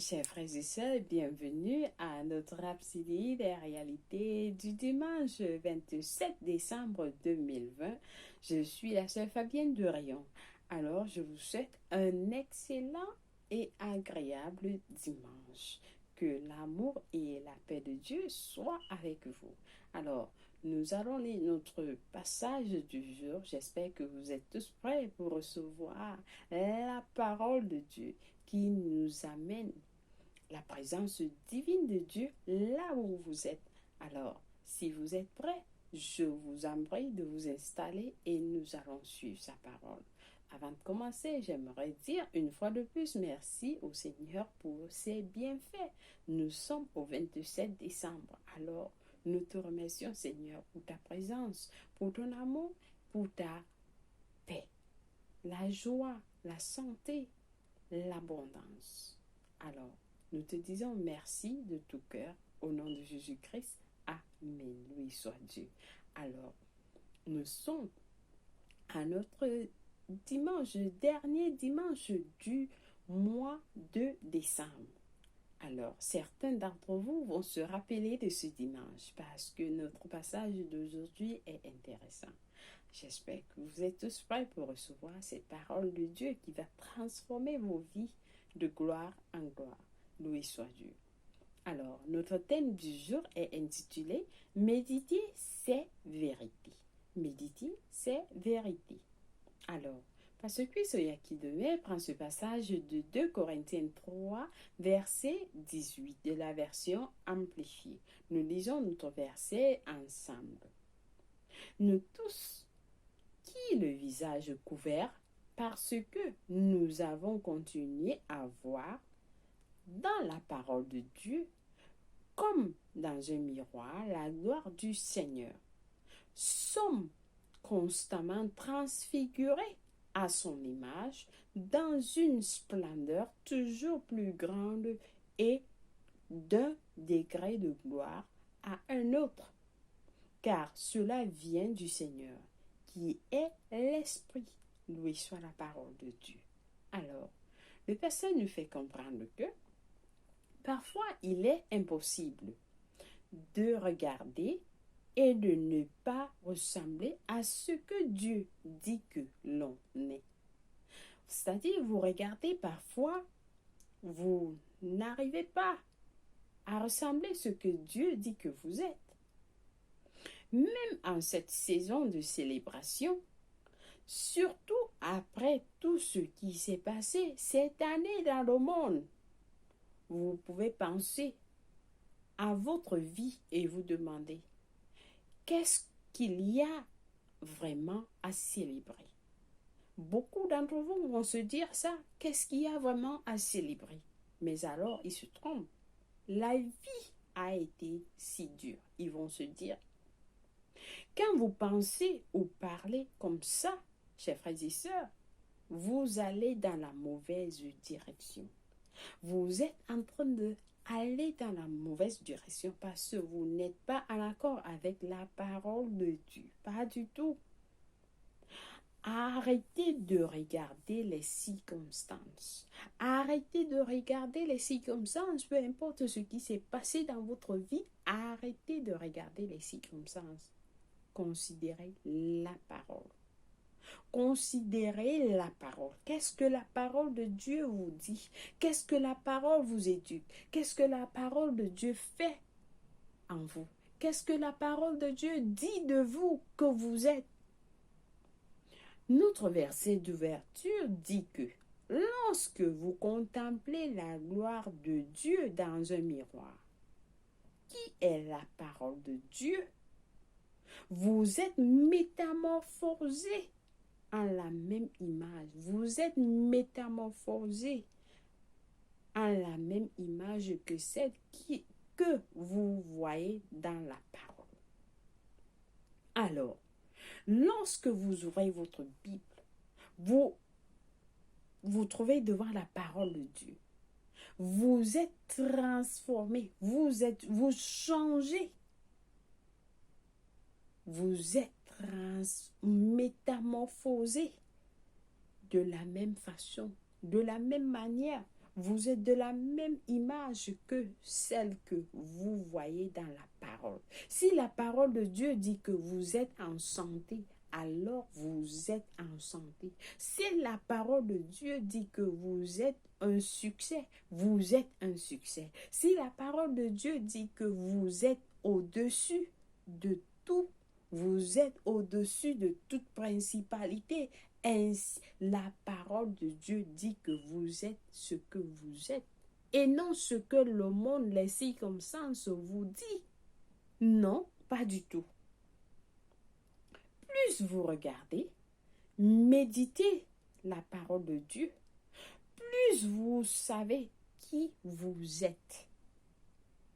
Chers frères et sœurs, bienvenue à notre Rhapsodie des réalités du dimanche 27 décembre 2020. Je suis la sœur Fabienne de Rayon. Alors, je vous souhaite un excellent et agréable dimanche. Que l'amour et la paix de Dieu soient avec vous. Alors, nous allons lire notre passage du jour. J'espère que vous êtes tous prêts pour recevoir la parole de Dieu qui nous amène la présence divine de Dieu là où vous êtes. Alors, si vous êtes prêts, je vous en prie de vous installer et nous allons suivre sa parole. Avant de commencer, j'aimerais dire une fois de plus merci au Seigneur pour ses bienfaits. Nous sommes au 27 décembre. Alors, nous te remercions, Seigneur, pour ta présence, pour ton amour, pour ta paix, la joie, la santé, l'abondance. Alors, nous te disons merci de tout cœur au nom de Jésus-Christ. Amen. Loué soit Dieu. Alors, nous sommes à notre dimanche, dernier dimanche du mois de décembre. Alors, certains d'entre vous vont se rappeler de ce dimanche parce que notre passage d'aujourd'hui est intéressant. J'espère que vous êtes tous prêts pour recevoir cette parole de Dieu qui va transformer vos vies de gloire en gloire. Loué soit Dieu. Alors, notre thème du jour est intitulé « Méditer, c'est vérité ». Méditer, c'est vérité. Alors, Pasteur Chris Oyakhilome prend ce passage de 2 Corinthiens 3, verset 18 de la version amplifiée. Nous lisons notre verset ensemble. Nous tous, qui le visage couvert, parce que nous avons continué à voir dans la parole de Dieu, comme dans un miroir, la gloire du Seigneur, sommes constamment transfigurés à son image dans une splendeur toujours plus grande et d'un degré de gloire à un autre, car cela vient du Seigneur, qui est l'Esprit. Loué soit la parole de Dieu. Alors, le pasteur nous fait comprendre que parfois il est impossible de regarder et de ne pas ressembler à ce que Dieu dit que l'on est. C'est-à-dire, vous regardez parfois, vous n'arrivez pas à ressembler à ce que Dieu dit que vous êtes. Même en cette saison de célébration, surtout après tout ce qui s'est passé cette année dans le monde, vous pouvez penser à votre vie et vous demander qu'est-ce qu'il y a vraiment à célébrer. Beaucoup d'entre vous vont se dire ça, qu'est-ce qu'il y a vraiment à célébrer? Mais alors, ils se trompent. La vie a été si dure. Ils vont se dire, quand vous pensez ou parlez comme ça, chers frères et sœurs, vous allez dans la mauvaise direction. Vous êtes en train d'aller dans la mauvaise direction parce que vous n'êtes pas en accord avec la parole de Dieu. Pas du tout. Arrêtez de regarder les circonstances. Arrêtez de regarder les circonstances, peu importe ce qui s'est passé dans votre vie. Arrêtez de regarder les circonstances. Considérez la parole. Considérez la parole. Qu'est-ce que la parole de Dieu vous dit? Qu'est-ce que la parole vous éduque? Qu'est-ce que la parole de Dieu fait en vous? Qu'est-ce que la parole de Dieu dit de vous que vous êtes? Notre verset d'ouverture dit que lorsque vous contemplez la gloire de Dieu dans un miroir, qui est la parole de Dieu, vous êtes métamorphosé en la même image. Vous êtes métamorphosé en la même image que celle que vous voyez dans la parole. Alors, lorsque vous ouvrez votre Bible, vous trouvez devant la parole de Dieu. Vous êtes transformé, vous changez. Vous êtes métamorphosé de la même façon, de la même manière. vous êtes de la même image que celle que vous voyez dans la parole. Si la parole de Dieu dit que vous êtes en santé, alors vous êtes en santé. Si la parole de Dieu dit que vous êtes un succès, vous êtes un succès. Si la parole de Dieu dit que vous êtes au-dessus de tout, vous êtes au-dessus de toute principalité. Ainsi, la parole de Dieu dit que vous êtes ce que vous êtes. Et non ce que le monde, les circonstances vous dit. Non, pas du tout. Plus vous regardez, méditez la parole de Dieu, plus vous savez qui vous êtes.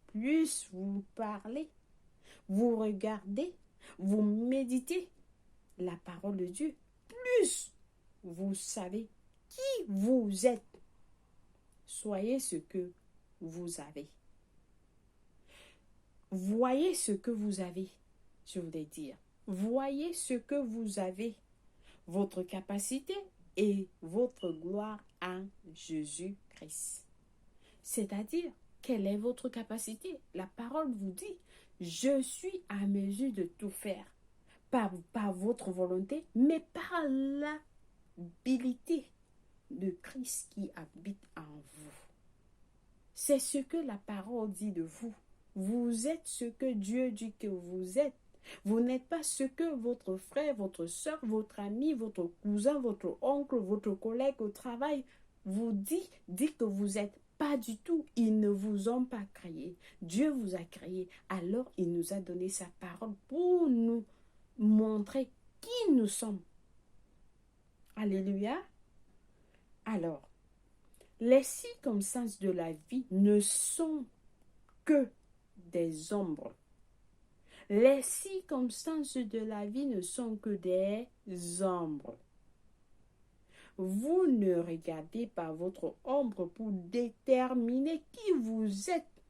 Plus vous parlez, vous regardez, vous méditez la parole de Dieu, plus vous savez qui vous êtes. Soyez ce que vous avez. Voyez ce que vous avez, je voulais dire. Voyez ce que vous avez, votre capacité et votre gloire en Jésus-Christ. C'est-à-dire, quelle est votre capacité? La parole vous dit, je suis à mesure de tout faire. Pas par votre volonté, mais par l'habilité de Christ qui habite en vous. C'est ce que la parole dit de vous. Vous êtes ce que Dieu dit que vous êtes. Vous n'êtes pas ce que votre frère, votre soeur, votre ami, votre cousin, votre oncle, votre collègue au travail vous dit que vous êtes. Pas du tout. Ils ne vous ont pas créé. Dieu vous a créé. Alors, il nous a donné sa parole pour nous montrer qui nous sommes. Alléluia. Alors, les circonstances de la vie ne sont que des ombres. Les circonstances de la vie ne sont que des ombres. Vous ne regardez pas votre ombre pour déterminer qui vous êtes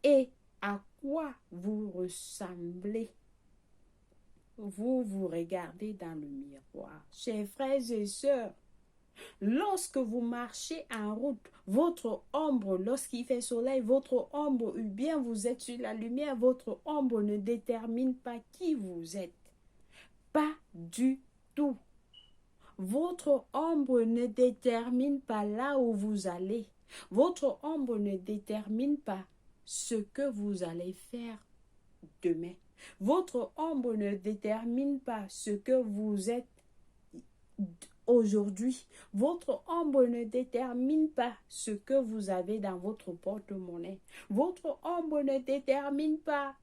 et à quoi vous ressemblez. Vous vous regardez dans le miroir. Chers frères et sœurs, lorsque vous marchez en route, votre ombre, lorsqu'il fait soleil, votre ombre, ou bien vous êtes sur la lumière, votre ombre ne détermine pas qui vous êtes. Pas du tout. Votre ombre ne détermine pas là où vous allez. Votre ombre ne détermine pas ce que vous allez faire demain. Votre ombre ne détermine pas ce que vous êtes aujourd'hui. Votre ombre ne détermine pas ce que vous avez dans votre porte-monnaie. Votre ombre ne détermine pas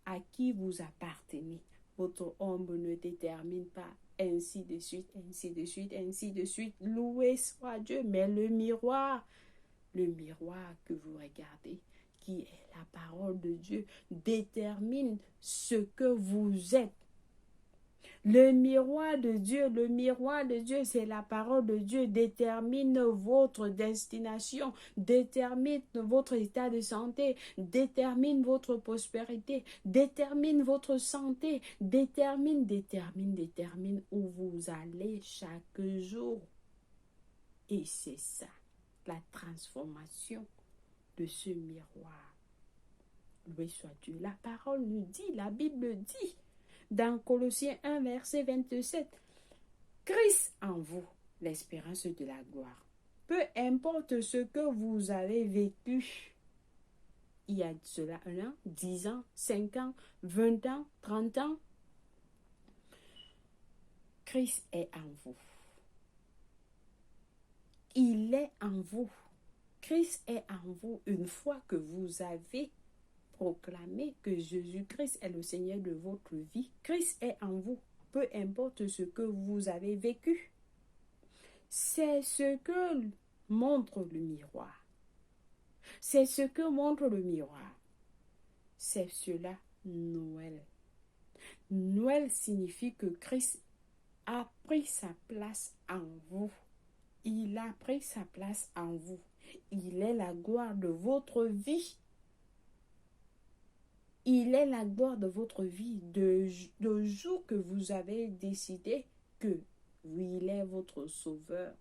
à qui vous appartenez. Votre ombre ne détermine pas ainsi de suite, ainsi de suite, ainsi de suite. Loué soit Dieu. Mais le miroir que vous regardez, qui est la parole de Dieu, détermine ce que vous êtes. Le miroir de Dieu, c'est la parole de Dieu, détermine votre destination, détermine votre état de santé, détermine votre prospérité, détermine votre santé, détermine où vous allez chaque jour. Et c'est ça, la transformation de ce miroir. Loué soit Dieu. La parole nous dit, la Bible dit, dans Colossiens 1, verset 27, Christ en vous, l'espérance de la gloire. Peu importe ce que vous avez vécu, il y a cela 1 an, 10 ans, 5 ans, 20 ans, 30 ans, Christ est en vous. Il est en vous. Christ est en vous une fois que vous avez proclamez que Jésus-Christ est le Seigneur de votre vie. Christ est en vous, peu importe ce que vous avez vécu. C'est ce que montre le miroir. C'est ce que montre le miroir. C'est cela, Noël. Noël signifie que Christ a pris sa place en vous. Il a pris sa place en vous. Il est la gloire de votre vie. Il est la gloire de votre vie, de jour que vous avez décidé que oui, il est votre sauveur.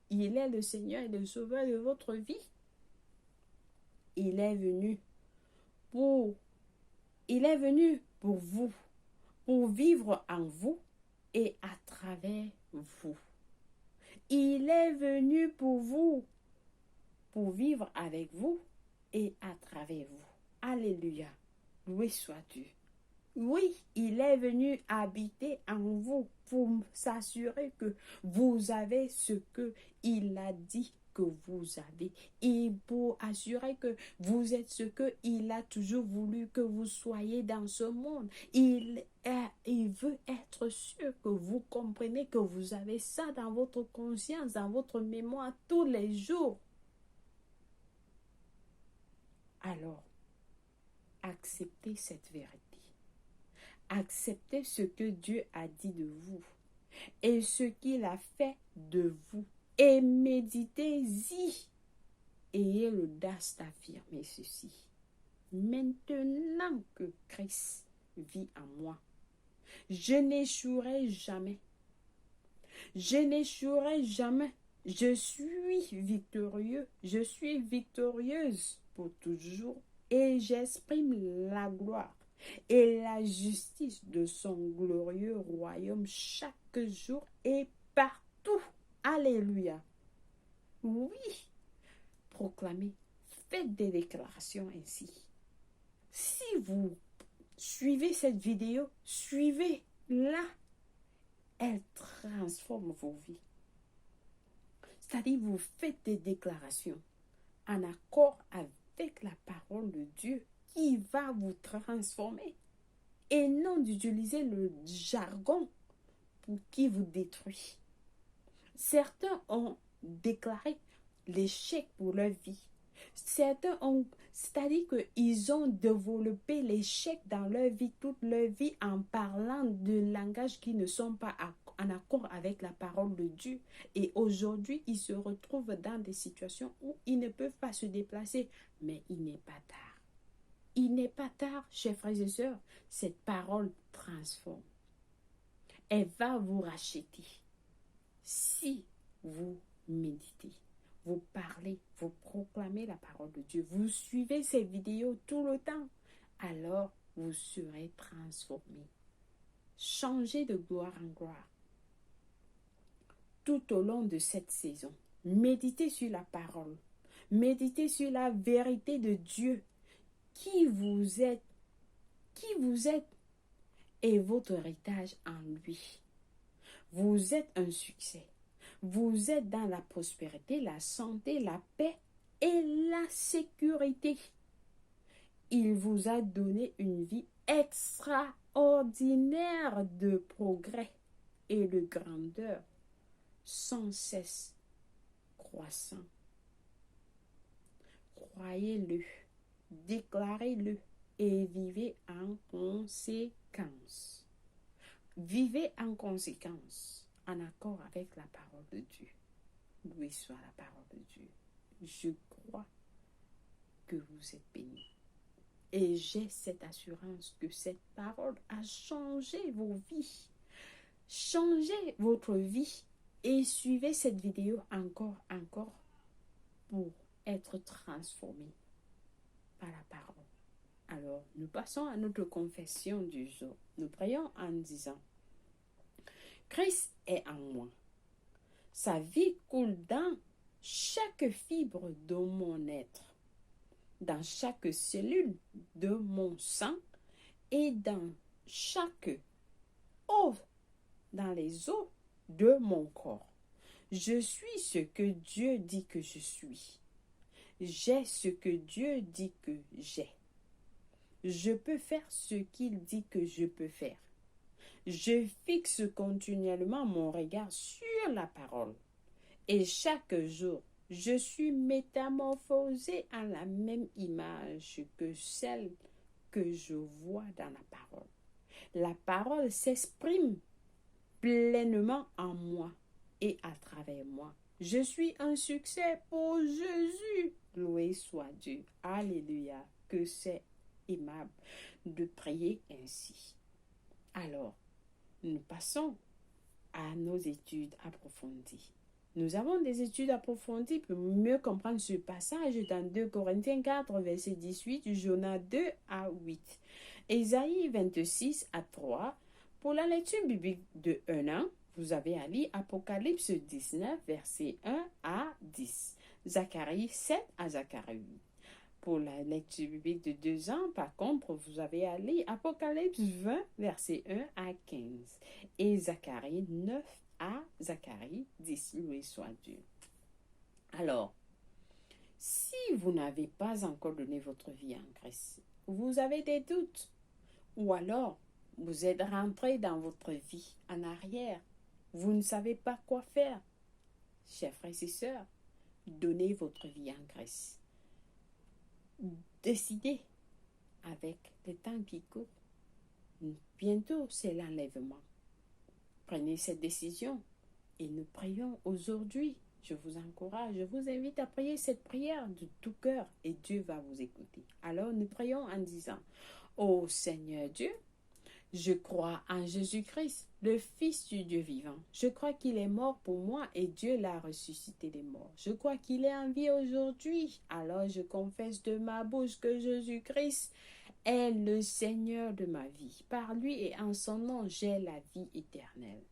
Il est le Seigneur et le Sauveur de votre vie. Il est venu pour, il est venu pour vous, pour vivre en vous et à travers vous. Il est venu pour vous, pour vivre avec vous et à travers vous. Alléluia. Loué soit Dieu. Oui, il est venu habiter en vous pour s'assurer que vous avez ce que il a dit que vous avez et pour assurer que vous êtes ce que il a toujours voulu que vous soyez dans ce monde. Il veut être sûr que vous comprenez que vous avez ça dans votre conscience, dans votre mémoire tous les jours. Alors, acceptez cette vérité. Acceptez ce que Dieu a dit de vous et ce qu'il a fait de vous. Et méditez-y. Ayez l'audace d'affirmer ceci. Maintenant que Christ vit en moi, je n'échouerai jamais. Je n'échouerai jamais. Je suis victorieux. Je suis victorieuse pour toujours. Et j'exprime la gloire et la justice de son glorieux royaume chaque jour et partout. Alléluia. Oui, proclamez, faites des déclarations ainsi. Si vous suivez cette vidéo, suivez-la. Elle transforme vos vies. C'est-à-dire, vous faites des déclarations en accord avec la parole de Dieu qui va vous transformer et non d'utiliser le jargon pour qui vous détruit. Certains ont déclaré l'échec pour leur vie. Certains ont, c'est-à-dire qu'ils ont développé l'échec dans leur vie, toute leur vie, en parlant de langages qui ne sont pas en accord avec la parole de Dieu. Et aujourd'hui, ils se retrouvent dans des situations où ils ne peuvent pas se déplacer. Mais il n'est pas tard. Il n'est pas tard, chers frères et sœurs. Cette parole transforme. Elle va vous racheter. Si vous méditez, vous parlez, vous proclamez la parole de Dieu, vous suivez ces vidéos tout le temps, alors vous serez transformés. Changez de gloire en gloire. Tout au long de cette saison, méditez sur la parole. Méditez sur la vérité de Dieu. Qui vous êtes et votre héritage en lui. Vous êtes un succès. Vous êtes dans la prospérité, la santé, la paix et la sécurité. Il vous a donné une vie extraordinaire de progrès et de grandeur sans cesse croissant. Croyez-le, déclarez-le et vivez en conséquence. Vivez en conséquence, en accord avec la parole de Dieu. Loué soit la parole de Dieu. Je crois que vous êtes bénis. Et j'ai cette assurance que cette parole a changé vos vies. Changez votre vie et suivez cette vidéo encore pour être transformé par la parole. Alors, nous passons à notre confession du jour. Nous prions en disant: Christ est en moi. Sa vie coule dans chaque fibre de mon être, dans chaque cellule de mon sang et dans chaque os, dans les os de mon corps. Je suis ce que Dieu dit que je suis. J'ai ce que Dieu dit que j'ai. Je peux faire ce qu'il dit que je peux faire. Je fixe continuellement mon regard sur la parole. Et chaque jour, je suis métamorphosée en la même image que celle que je vois dans la parole. La parole s'exprime pleinement en moi et à travers moi. Je suis un succès pour Jésus. Loué soit Dieu. Alléluia. Que c'est aimable de prier ainsi. Alors, nous passons à nos études approfondies. Nous avons des études approfondies pour mieux comprendre ce passage dans 2 Corinthiens 4, verset 18, Jonas 2 à 8, Ésaïe 26 à 3. Pour la lecture biblique de 1 an, vous avez à lire Apocalypse 19, verset 1 à 10, Zacharie 7 à Zacharie 8. Pour la lecture biblique de 2 ans, par contre, vous avez à lire Apocalypse 20, verset 1 à 15, et Zacharie 9 à Zacharie 10. Loué soit Dieu. Alors, si vous n'avez pas encore donné votre vie en Christ, vous avez des doutes, ou alors vous êtes rentré dans votre vie en arrière, vous ne savez pas quoi faire, chers frères et sœurs, donnez votre vie en Christ. Décidez avec le temps qui court. Bientôt, c'est l'enlèvement. Prenez cette décision et nous prions aujourd'hui. Je vous encourage, je vous invite à prier cette prière de tout cœur et Dieu va vous écouter. Alors nous prions en disant, ô Seigneur Dieu, je crois en Jésus-Christ, le Fils du Dieu vivant. Je crois qu'il est mort pour moi et Dieu l'a ressuscité des morts. Je crois qu'il est en vie aujourd'hui. Alors je confesse de ma bouche que Jésus-Christ est le Seigneur de ma vie. Par lui et en son nom, j'ai la vie éternelle.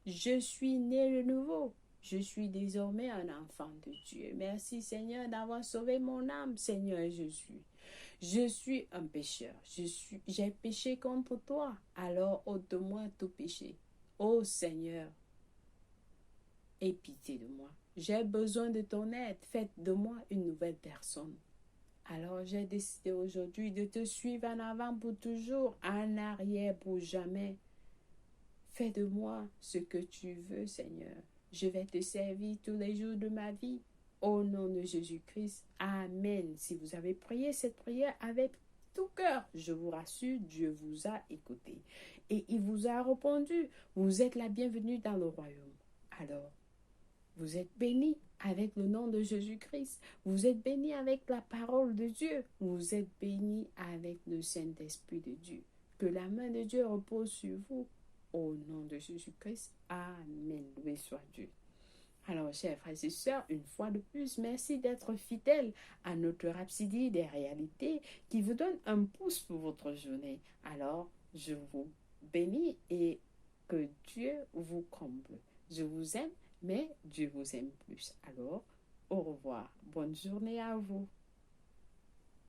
Je suis né de nouveau. Je suis désormais un enfant de Dieu. Merci Seigneur d'avoir sauvé mon âme, Seigneur Jésus. Je suis un pécheur. J'ai péché contre toi. Alors ôte de moi tout péché. Ô Seigneur, aie pitié de moi. J'ai besoin de ton aide. Faites de moi une nouvelle personne. Alors j'ai décidé aujourd'hui de te suivre en avant pour toujours, en arrière pour jamais. Fais de moi ce que tu veux, Seigneur. Je vais te servir tous les jours de ma vie. Au nom de Jésus-Christ, Amen. Si vous avez prié cette prière avec tout cœur, je vous rassure, Dieu vous a écouté. Et il vous a répondu. Vous êtes la bienvenue dans le royaume. Alors, vous êtes bénis avec le nom de Jésus-Christ. Vous êtes bénis avec la parole de Dieu. Vous êtes bénis avec le Saint-Esprit de Dieu. Que la main de Dieu repose sur vous. Au nom de Jésus-Christ. Amen. Loué soit Dieu. Alors, chers frères et sœurs, une fois de plus, merci d'être fidèles à notre Rhapsodie des réalités qui vous donne un pouce pour votre journée. Alors, je vous bénis et que Dieu vous comble. Je vous aime, mais Dieu vous aime plus. Alors, au revoir. Bonne journée à vous.